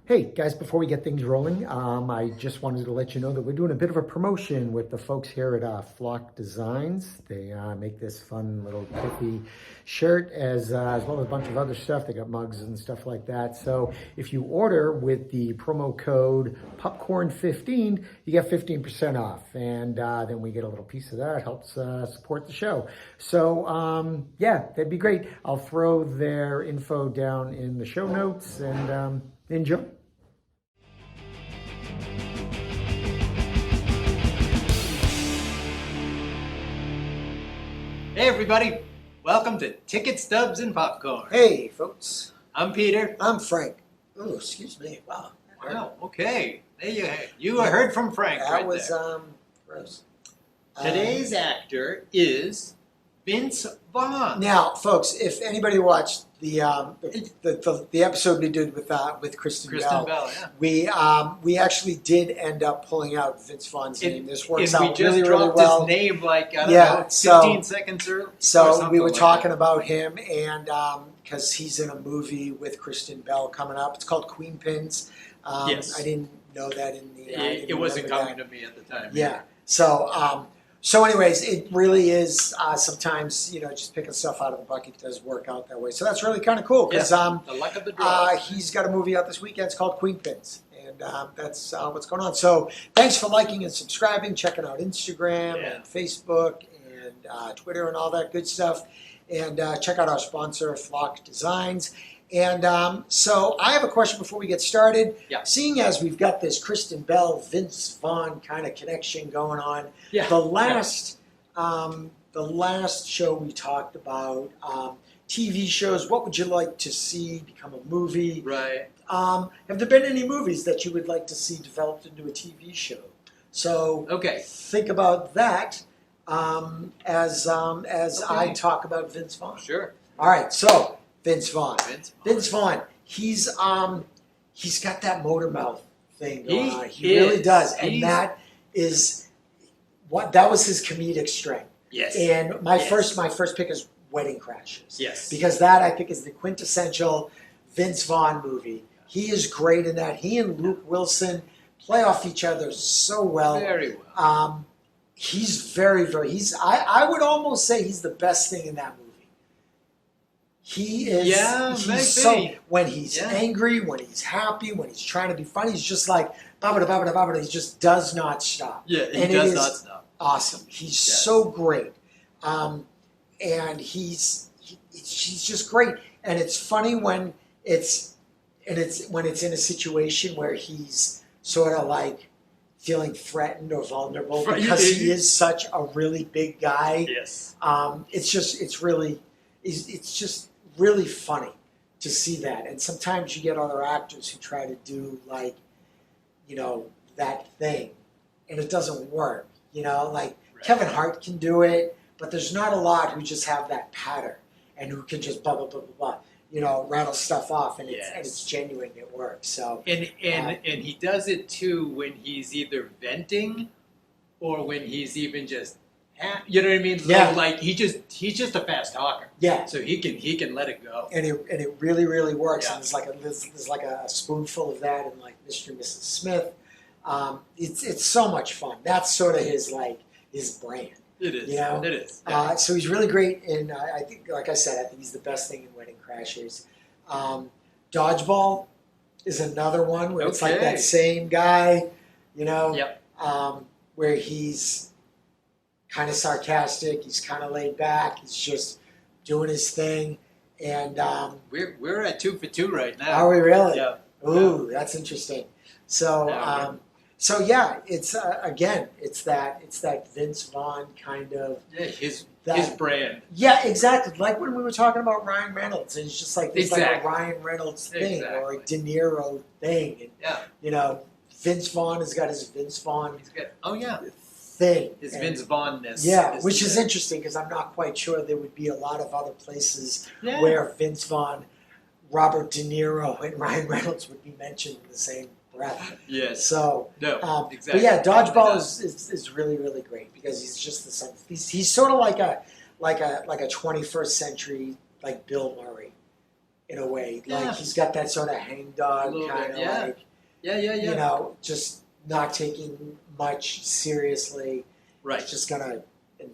Hey guys, before we get things rolling, I just wanted to let you know that we're doing a bit of a promotion with the folks here at Flock Designs. They make this fun little pithy shirt as well as a bunch of other stuff. They got mugs and stuff like that. So if you order with the promo code Popcorn15, you get 15% off. And then we get a little piece of that. Helps support the show. So yeah, that'd be great. I'll throw their info down in the show notes and enjoy. Hey everybody, welcome to Ticket Stubs and Popcorn. Hey folks, I'm Peter. I'm Frank. Oh, excuse me. Wow. Wow, okay. There you heard from Frank That right was there. gross. Today's actor is Vince Vaughn. Now, folks, if anybody watched the episode we did with Kristen Bell, Yeah. we actually did end up pulling out Vince Vaughn's name. This works and out we just really, really dropped well. his name like, I don't Yeah, know, 15 so- seconds early. So we were talking about him, and because he's in a movie with Kristen Bell coming up. It's called Queenpins. Yes. I didn't know that in the. It wasn't coming to me at the time. Yeah. So anyways, it really is sometimes, just picking stuff out of the bucket does work out that way. So that's really kind of cool because the luck of the draw. he's got a movie out this weekend. It's called Queenpins. And that's what's going on. So thanks for liking and subscribing, checking out Instagram and Facebook and Twitter and all that good stuff. And check out our sponsor, Flock Designs. And so I have a question before we get started. Yeah. Seeing as we've got this Kristen Bell, Vince Vaughn kind of connection going on, Yeah. the last show we talked about TV shows. What would you like to see become a movie? Right. Have there been any movies that you would like to see developed into a TV show? So Okay. think about that as I talk about Vince Vaughn. Sure. All right, so Vince Vaughn. Vince Vaughn. He's got that motor mouth thing going on. He is. really does, and that was his comedic strength. Yes. And my first pick is Wedding Crashers. Yes. Because that I think is the quintessential Vince Vaughn movie. He is great in that. He and Luke Wilson play off each other so well. Very well. He's very, very. I would almost say he's the best thing in that movie. He is. Yeah, he's maybe. so when he's angry, when he's happy, when he's trying to be funny, he's just like babada babada babada. He just does not stop. Yeah, he and does it is not stop. Awesome. He's so great, and he's just great. And it's funny when it's in a situation where he's sort of like feeling threatened or vulnerable because he is such a really big guy. Yes. It's just really funny to see that. And sometimes you get other actors who try to do like, that thing, and it doesn't work. Like Kevin Hart can do it, but there's not a lot who just have that pattern and who can just blah blah blah blah blah, rattle stuff off, and it's genuine. It works. So and he does it too when he's either venting or when he's even just, you know what I mean? Yeah. Like he's just a fast talker. Yeah. So he can let it go. And it really, really works. Yeah. And there's like a spoonful of that in like Mr. and Mrs. Smith. It's so much fun. That's sort of his brand. It is. It is. So he's really great in. I think, like I said, I think he's the best thing in Wedding Crashers. Dodgeball is another one where it's like that same guy, Yep. where he's kind of sarcastic, he's kind of laid back, he's just doing his thing, and We're at 2 for 2 right now. are we really? Yeah. Ooh, that's interesting. So, it's again, it's that Vince Vaughn kind of His brand. Yeah, exactly. Like when we were talking about Ryan Reynolds, and it's just like there's like a Ryan Reynolds thing or a De Niro thing, and Vince Vaughn has got his Vince Vaughn. He's got thing. His Vince Vaughn-ness. Yeah, which is interesting because I'm not quite sure there would be a lot of other places where Vince Vaughn, Robert De Niro, and Ryan Reynolds would be mentioned in the same breath. Yes. So, exactly. But yeah, Dodgeball is really, really great because he's just he's sort of like a 21st century like Bill Murray. in a way. Yeah. Like he's got that sort of hangdog A little kind bit, of yeah. like, Yeah. you know, just not taking much seriously. Right. He's just gonna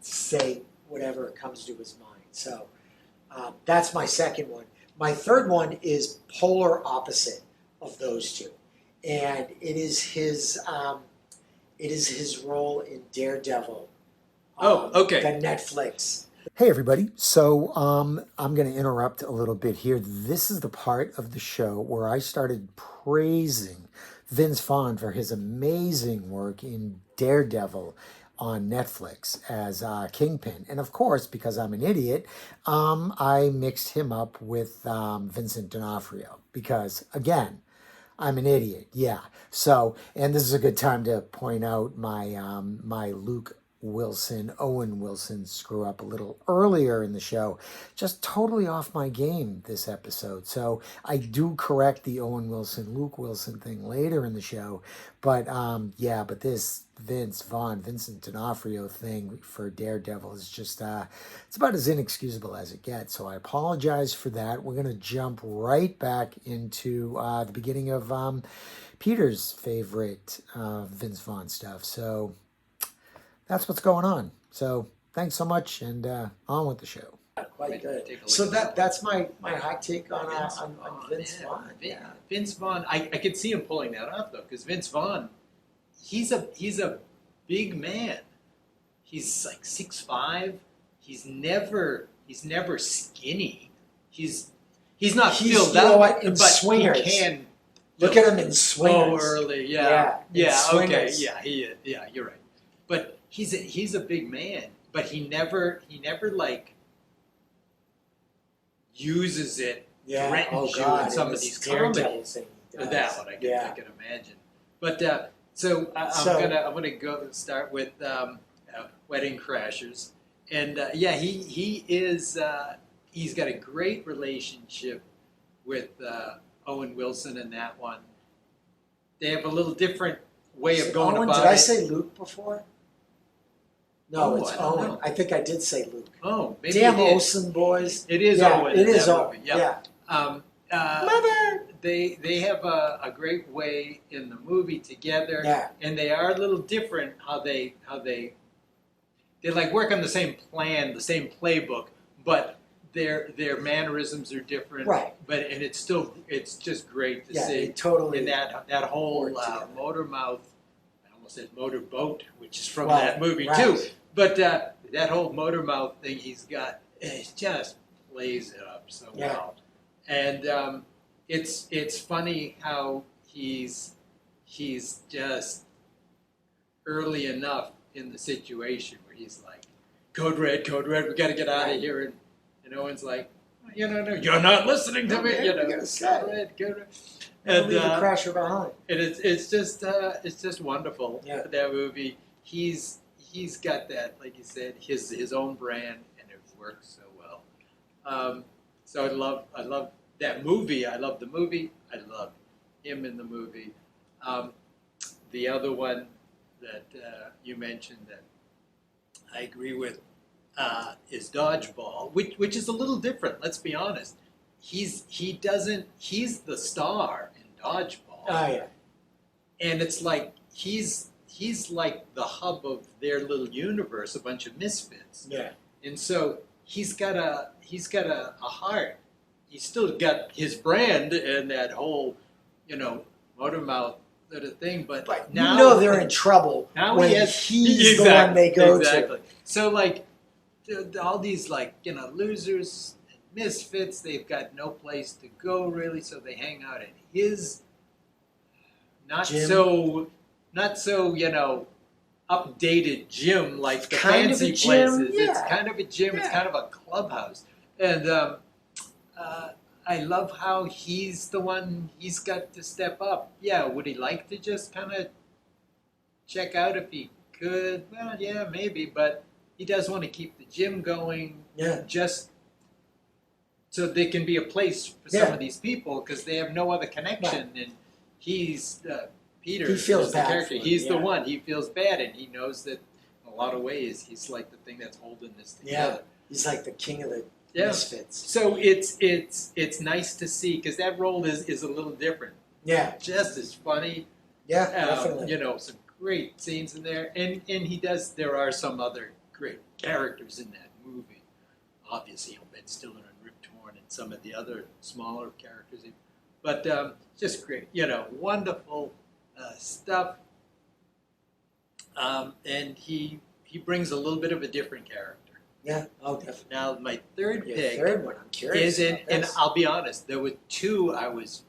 say whatever comes to his mind. So that's my second one. My third one is polar opposite of those two, and it is his role in Daredevil. Okay. The Netflix. Hey everybody, so I'm going to interrupt a little bit here. This is the part of the show where I started praising Vince Vaughn for his amazing work in Daredevil on Netflix as Kingpin. And of course, because I'm an idiot, I mixed him up with Vincent D'Onofrio because, again, I'm an idiot. Yeah. So, and this is a good time to point out my Luke Owen Wilson screw up a little earlier in the show. Just totally off my game this episode. So I do correct the Luke Wilson thing later in the show. But but this Vincent D'Onofrio thing for Daredevil is just, it's about as inexcusable as it gets. So I apologize for that. We're going to jump right back into the beginning of Peter's favorite Vince Vaughn stuff. So that's what's going on. So thanks so much, and on with the show. Quite good. Take a look So at that's my hot take on Vince man. Vaughn. Yeah. Vince Vaughn, I could see him pulling that off though, because Vince Vaughn, he's a big man. He's like 6'5". He's never skinny. He's not filled you know up, what, in but Swingers. he can. Look at him in Swingers. Early, in okay, Swingers. yeah, you're right. But he's a big man, but he never like uses it. Threatens you in some of these comedies. That one I can imagine. But so I'm gonna go start with Wedding Crashers, and he is he's got a great relationship with Owen Wilson in that one. They have a little different way of going Owen, about it. did I say Luke before? No, it's I don't Owen. know. I think I did say Luke. Oh, maybe Damn it is. Olsen boys. It is Yeah, Owen. it in is that Owen. movie. Yeah. Mother. They have a great way in the movie together, Yeah. and they are a little different how they like work on the same plan, the same playbook, but their mannerisms are different. Right. But it's just great to Yeah, see. they totally. And that whole work together. motor mouth, I almost said motor boat, which is from Well, that movie right. too. But that whole motor mouth thing he's got, it just plays it up so well. And it's funny how he's just early enough in the situation where he's like, Code Red, we got to get out of here. And Owen's like, no, you're not listening to me. Man, we gotta stop. Code Red. And leave the crasher behind. And it's just wonderful. Yeah. That movie. He's got that, like you said, his own brand, and it works so well. So I love that movie. I love the movie. I love him in the movie. The other one that you mentioned that I agree with is Dodgeball, which is a little different. Let's be honest. He's the star in Dodgeball. Oh yeah. And it's like he's like the hub of their little universe, a bunch of misfits. Yeah. And so he's got a heart. He's still got his brand and that whole, motor mouth sort of thing. But now they're in trouble now when he's the one they go to. So like all these losers and misfits, they've got no place to go really, so they hang out at his not so updated gym like the fancy places. Yeah. It's kind of a gym. Yeah. It's kind of a clubhouse, and I love how he's the one. He's got to step up. Yeah, would he like to just kind of check out if he could? Well, yeah, maybe, but he does want to keep the gym going. Yeah. Just so there can be a place for some of these people because they have no other connection, and he's Peter. He feels is bad the character. for him, He's the one. He feels bad, and he knows that in a lot of ways he's like the thing that's holding this together. Yeah. He's like the king of the Yeah. misfits. So it's nice to see because that role is a little different. Yeah, Just as funny. yeah, definitely. You know, some great scenes in there, and he does. There are some other great characters in that movie. Obviously, Ben Stiller and Rip Torn, and some of the other smaller characters. But just great. You know, wonderful stuff. And he brings a little bit of a different character. Yeah, oh, definitely. Now, my third Your pick third one, I'm curious. is in, about and this. I'll be honest, there were two I was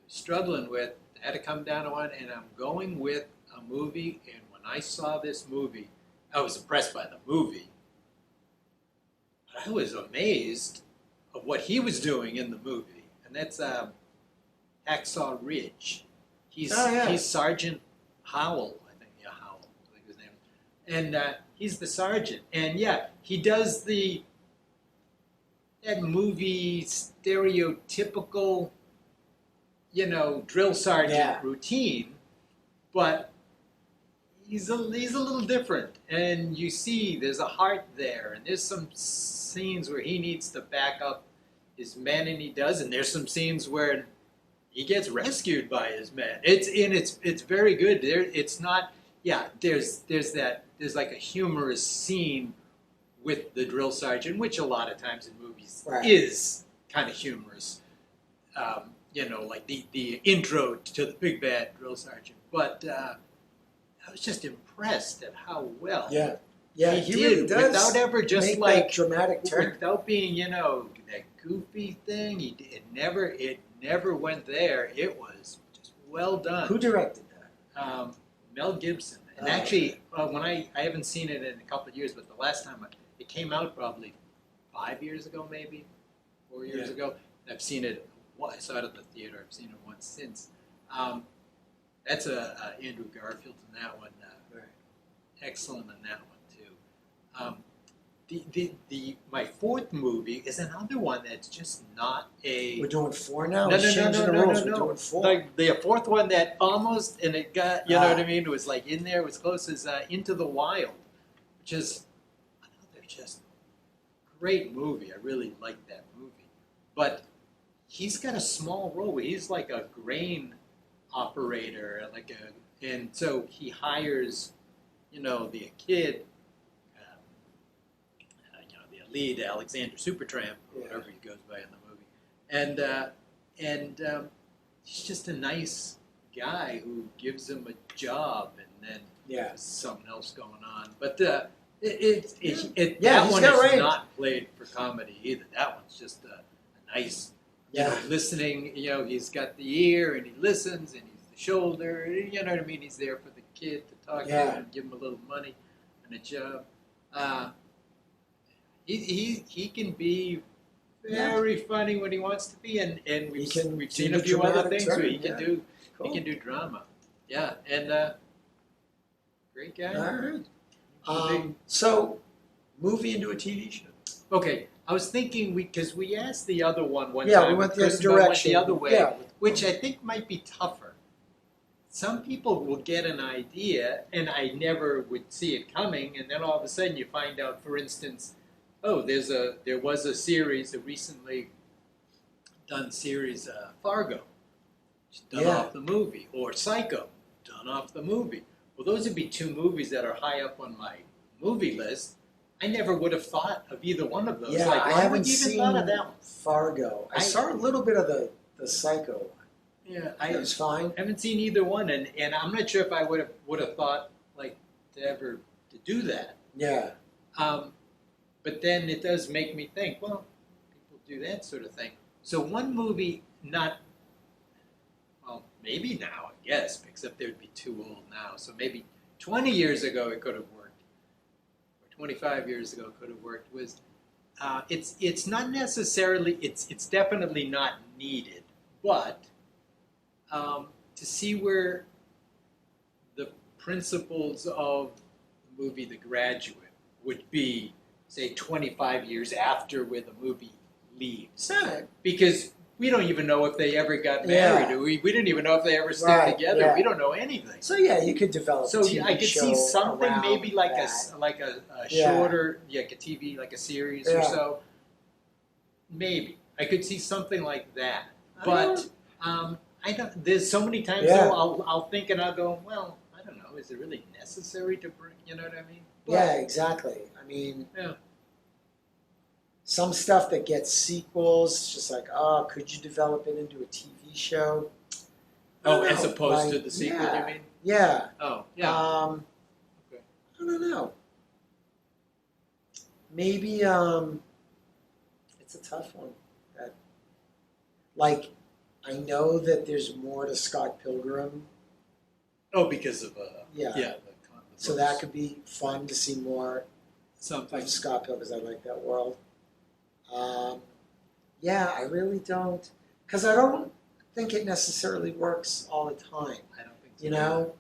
struggling with. I had to come down to one, and I'm going with a movie. And when I saw this movie, I was impressed by the movie. But I was amazed of what he was doing in the movie, and that's Hacksaw Ridge. He's Sergeant Howell, I think. Yeah, Howell, I think his name. And he's the sergeant, and yeah, he does that movie stereotypical, you know, drill sergeant routine, but he's a little different, and you see there's a heart there, and there's some scenes where he needs to back up his men, and he does, and there's some scenes where he gets rescued by his men. It's very good. It's not. Yeah, there's like a humorous scene with the drill sergeant, which a lot of times in movies is kind of humorous. You know, like the intro to the big bad drill sergeant. But I was just impressed at how well he did really does without ever just make like that dramatic turn. without being, you know, that goofy thing. It never went there. It was just well done. Who directed that? Mel Gibson. And actually, when I haven't seen it in a couple of years, but the last time it came out probably 5 years ago, maybe 4 years ago. I've seen it. I saw it at the theater. I've seen it once since. That's Andrew Garfield in that one. Excellent in that one too. My fourth movie is another one that's just not a. We're doing 4 now. No, We're no, changing the rules. We're doing 4. Like the fourth one that almost, and it got, you know what I mean? It was like in there, it was close as Into the Wild, which is another just great movie. I really like that movie. But he's got a small role. He's like a grain operator, and so he hires, you know, the kid, you know, the lead, Alexander Supertramp, or whatever he goes by in the movie, and he's just a nice guy who gives him a job, and then there's something else going on. But that one is not played for comedy either. That one's just a nice. You know, listening, you know, he's got the ear and he listens and he's the shoulder, you know what I mean? He's there for the kid to talk to and give him a little money and a job. He can be very funny when he wants to be, and we've seen a few other things where he can do drama. Yeah, and great guy. All right. So, movie into a TV show. Okay. I was thinking because we asked the other one time. Yeah, we went the other direction. The other way, Yeah. which I think might be tougher. Some people will get an idea, and I never would see it coming, and then all of a sudden you find out, for instance, there was a series, a recently done series, Fargo, done off the movie, or Psycho, done off the movie. Well, those would be 2 movies that are high up on my movie list. I never would have thought of either one of those. Yeah, like, I haven't seen thought of that one? Fargo. I saw a little bit of the Psycho one. Yeah, It was fine. I haven't seen either one, and I'm not sure if I would have thought like to do that. Yeah. But then it does make me think. Well, people do that sort of thing. So one movie, maybe now, I guess, except they would be too old now. So maybe 20 years ago it could have worked. 25 years ago could have worked was it's not necessarily it's definitely not needed, but to see where the principles of the movie The Graduate would be, say, 25 years after where the movie leaves, because we don't even know if they ever got married. Yeah. We didn't even know if they ever stayed Right, together. yeah. We don't know anything. So yeah, you could develop. So a TV I could show see something around maybe like that. a Yeah. shorter, like a TV, like a series or Yeah. so. Maybe I could see something like that. I But I don't. There's so many times Yeah. though I'll think and I'll go, well, I don't know. Is it really necessary to bring? You know what I mean? Yeah, exactly. I mean, Yeah. some stuff that gets sequels, it's just like, oh, could you develop it into a TV show? I Oh, don't as know, opposed to like, the sequel, yeah, you mean? Yeah. Oh, yeah. Okay. I don't know. Maybe it's a tough one. That, like, I know that there's more to Scott Pilgrim. Oh, because of Yeah. yeah. So that could be fun to see more something. of Scott Pilgrim, because I like that world. Yeah, I really don't, because I don't think it necessarily works all the time. I don't think so. You know?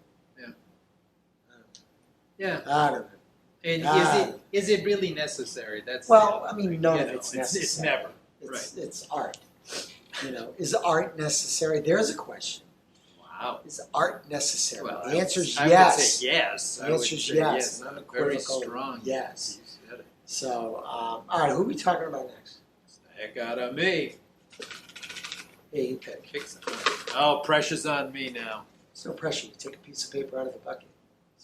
Yeah. I don't know. And is it really necessary? That's Well, the I mean, thing. none You of know, it's It's necessary. never. It's art. You know, is art necessary? There's a question. Wow. Is art necessary? Well, The answer is I would yes. say yes. The I would answer is say yes, yes. an Very unequivocal strong. yes. You said it. So, all right, who are we talking about next? It's the heck out of me. Yeah, you pick. Pick something. Oh, pressure's on me now. There's no pressure. You take a piece of paper out of the bucket.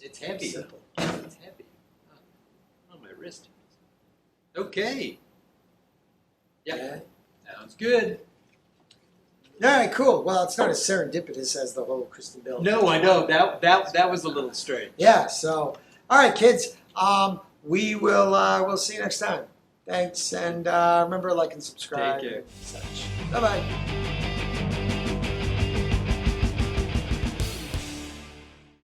It's heavy. Simple. It's heavy. On my wrist. Okay. Yep. Yeah. Sounds good. All right, cool. Well, it's not as serendipitous as the whole Kristen Bell. No, I know that was a little strange. Yeah. So, all right, kids. We will. We'll see you next time. Thanks, and remember, like and subscribe. Take care. And such. Bye bye.